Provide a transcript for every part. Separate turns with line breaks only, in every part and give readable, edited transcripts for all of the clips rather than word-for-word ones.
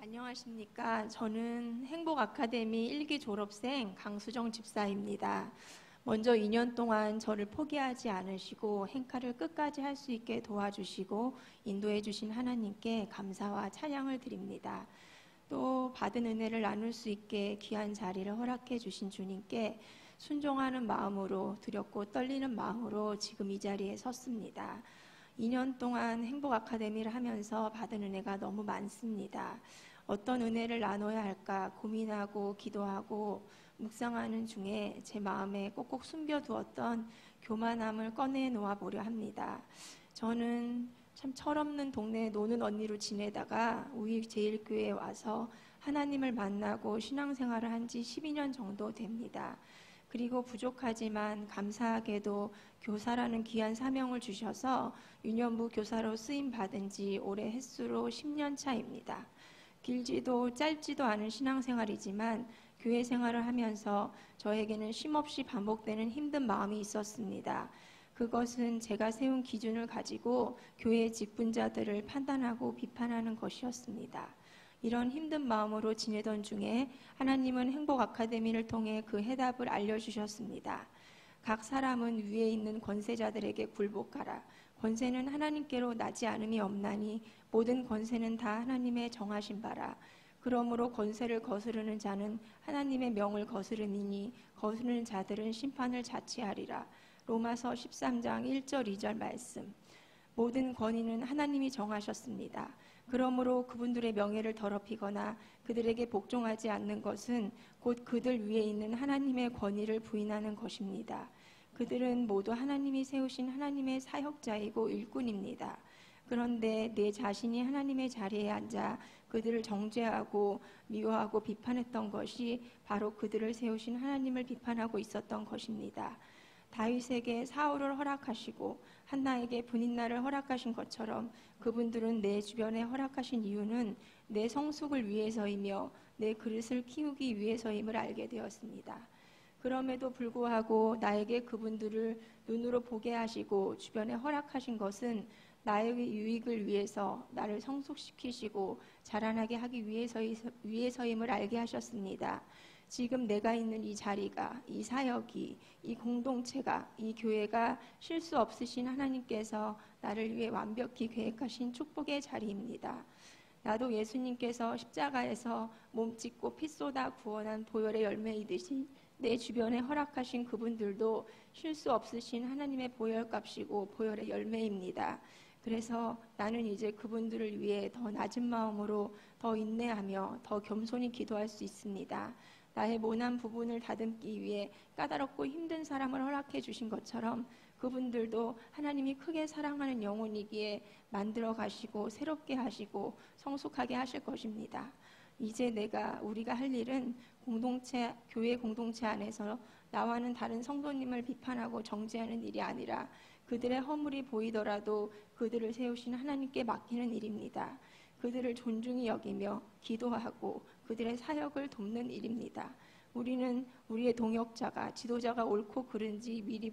안녕하십니까. 저는 행복아카데미 1기 졸업생 강수정 집사입니다. 먼저 2년 동안 저를 포기하지 않으시고 행카를 끝까지 할 수 있게 도와주시고 인도해 주신 하나님께 감사와 찬양을 드립니다. 또 받은 은혜를 나눌 수 있게 귀한 자리를 허락해 주신 주님께 순종하는 마음으로, 두렵고 떨리는 마음으로 지금 이 자리에 섰습니다. 2년 동안 행복아카데미를 하면서 받은 은혜가 너무 많습니다. 어떤 은혜를 나눠야 할까 고민하고 기도하고 묵상하는 중에 제 마음에 꼭꼭 숨겨두었던 교만함을 꺼내 놓아 보려 합니다. 저는 참 철없는 동네에 노는 언니로 지내다가 우익제일교회에 와서 하나님을 만나고 신앙생활을 한 지 12년 정도 됩니다. 그리고 부족하지만 감사하게도 교사라는 귀한 사명을 주셔서 유년부 교사로 쓰임 받은 지 올해 횟수로 10년 차입니다. 길지도 짧지도 않은 신앙생활이지만 교회 생활을 하면서 저에게는 쉼없이 반복되는 힘든 마음이 있었습니다. 그것은 제가 세운 기준을 가지고 교회 직분자들을 판단하고 비판하는 것이었습니다. 이런 힘든 마음으로 지내던 중에 하나님은 행복아카데미를 통해 그 해답을 알려주셨습니다. 각 사람은 위에 있는 권세자들에게 굴복하라. 권세는 하나님께로 나지 않음이 없나니 모든 권세는 다 하나님의 정하신 바라. 그러므로 권세를 거스르는 자는 하나님의 명을 거스름이니 거스르는 자들은 심판을 자취하리라. 로마서 13장 1절 2절 말씀. 모든 권위는 하나님이 정하셨습니다. 그러므로 그분들의 명예를 더럽히거나 그들에게 복종하지 않는 것은 곧 그들 위에 있는 하나님의 권위를 부인하는 것입니다. 그들은 모두 하나님이 세우신 하나님의 사역자이고 일꾼입니다. 그런데 내 자신이 하나님의 자리에 앉아 그들을 정죄하고 미워하고 비판했던 것이 바로 그들을 세우신 하나님을 비판하고 있었던 것입니다. 다윗에게 사울을 허락하시고 한나에게 분인날을 허락하신 것처럼 그분들은 내 주변에 허락하신 이유는 내 성숙을 위해서이며 내 그릇을 키우기 위해서임을 알게 되었습니다. 그럼에도 불구하고 나에게 그분들을 눈으로 보게 하시고 주변에 허락하신 것은 나의 유익을 위해서 나를 성숙시키시고 자라나게 하기 위해서임을 알게 하셨습니다. 지금 내가 있는 이 자리가, 이 사역이, 이 공동체가, 이 교회가 실수 없으신 하나님께서 나를 위해 완벽히 계획하신 축복의 자리입니다. 나도 예수님께서 십자가에서 몸 찢고 피 쏟아 구원한 보혈의 열매이듯이 내 주변에 허락하신 그분들도 실수 없으신 하나님의 보혈값이고 보혈의 열매입니다. 그래서 나는 이제 그분들을 위해 더 낮은 마음으로 더 인내하며 더 겸손히 기도할 수 있습니다. 나의 모난 부분을 다듬기 위해 까다롭고 힘든 사람을 허락해 주신 것처럼 그분들도 하나님이 크게 사랑하는 영혼이기에 만들어 가시고 새롭게 하시고 성숙하게 하실 것입니다. 이제 우리가 할 일은 교회 공동체 안에서 나와는 다른 성도님을 비판하고 정죄하는 일이 아니라 그들의 허물이 보이더라도 그들을 세우신 하나님께 맡기는 일입니다. 그들을 존중히 여기며 기도하고 그들의 사역을 돕는 일입니다. 우리는 우리의 동역자가, 지도자가 옳고 그른지 미리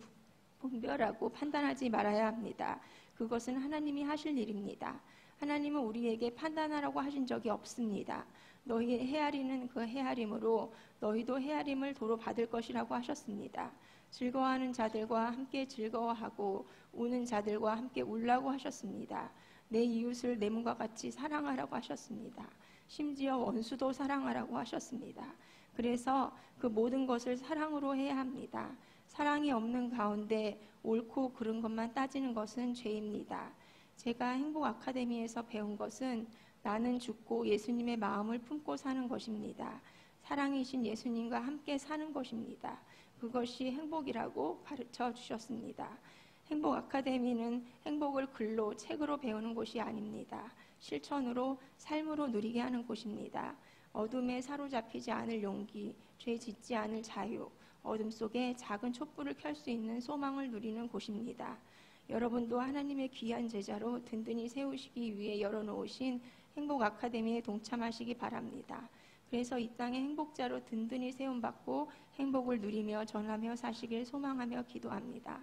분별하고 판단하지 말아야 합니다. 그것은 하나님이 하실 일입니다. 하나님은 우리에게 판단하라고 하신 적이 없습니다. 너희의 헤아리는 그 헤아림으로 너희도 헤아림을 도로 받을 것이라고 하셨습니다. 즐거워하는 자들과 함께 즐거워하고 우는 자들과 함께 울라고 하셨습니다. 내 이웃을 내 몸과 같이 사랑하라고 하셨습니다. 심지어 원수도 사랑하라고 하셨습니다. 그래서 그 모든 것을 사랑으로 해야 합니다. 사랑이 없는 가운데 옳고 그른 것만 따지는 것은 죄입니다. 제가 행복아카데미에서 배운 것은 나는 죽고 예수님의 마음을 품고 사는 것입니다. 사랑이신 예수님과 함께 사는 것입니다. 그것이 행복이라고 가르쳐 주셨습니다. 행복아카데미는 행복을 글로, 책으로 배우는 곳이 아닙니다. 실천으로, 삶으로 누리게 하는 곳입니다. 어둠에 사로잡히지 않을 용기, 죄 짓지 않을 자유, 어둠 속에 작은 촛불을 켤 수 있는 소망을 누리는 곳입니다. 여러분도 하나님의 귀한 제자로 든든히 세우시기 위해 열어놓으신 행복아카데미에 동참하시기 바랍니다. 그래서 이 땅의 행복자로 든든히 세움받고 행복을 누리며 전하며 사시길 소망하며 기도합니다.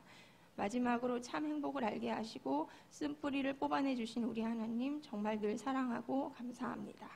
마지막으로 참 행복을 알게 하시고 쓴뿌리를 뽑아내 주신 우리 하나님 정말 늘 사랑하고 감사합니다.